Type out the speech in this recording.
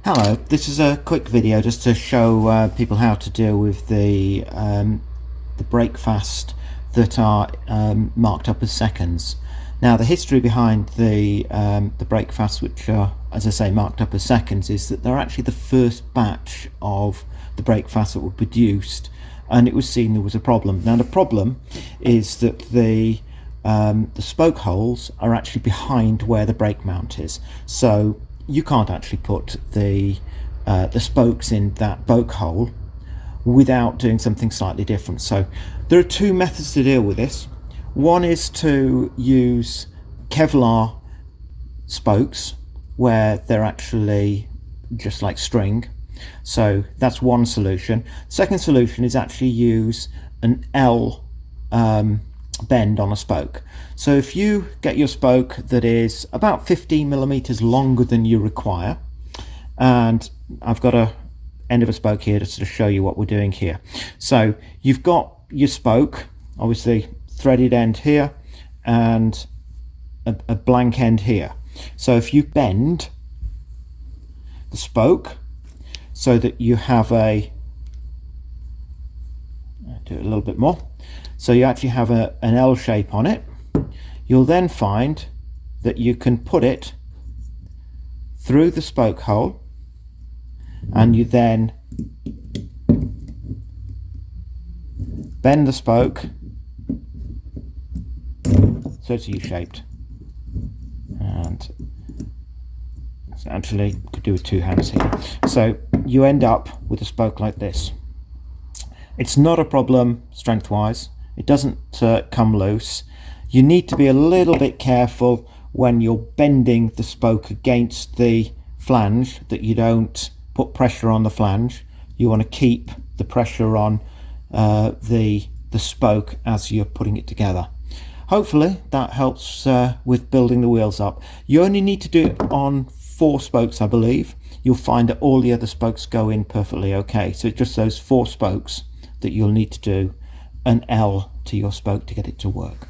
Hello, this is a quick video just to show people how to deal with the Brakefast that are marked up as seconds. Now, the history behind the Brakefast, which are, as I say, marked up as seconds, is that they're actually the first batch of the Brakefast that were produced, and it was seen there was a problem. Now, the problem is that the spoke holes are actually behind where the brake mount is, so you can't actually put the spokes in that spoke hole without doing something slightly different. So there are two methods to deal with this. One is to use Kevlar spokes where they're actually just like string. So that's one solution. Second solution is actually use an L bend on a spoke. So if you get your spoke that is about 15 millimeters longer than you require, and I've got a end of a spoke here to sort of show you what we're doing here. So you've got your spoke, obviously threaded end here and a blank end here. So if you bend the spoke so that you have do it a little bit more, so you actually have an L shape on it, you'll then find that you can put it through the spoke hole, and you then bend the spoke so it's U-shaped. And actually could do with two hands here. So you end up with a spoke like this. It's not a problem strength wise. It doesn't come loose. You need to be a little bit careful when you're bending the spoke against the flange that you don't put pressure on the flange. You want to keep the pressure on the spoke as you're putting it together. Hopefully that helps with building the wheels up. You only need to do it on 4 spokes, I believe. You'll find that all the other spokes go in perfectly okay. So it's just those 4 spokes that you'll need to do an L to your spoke to get it to work.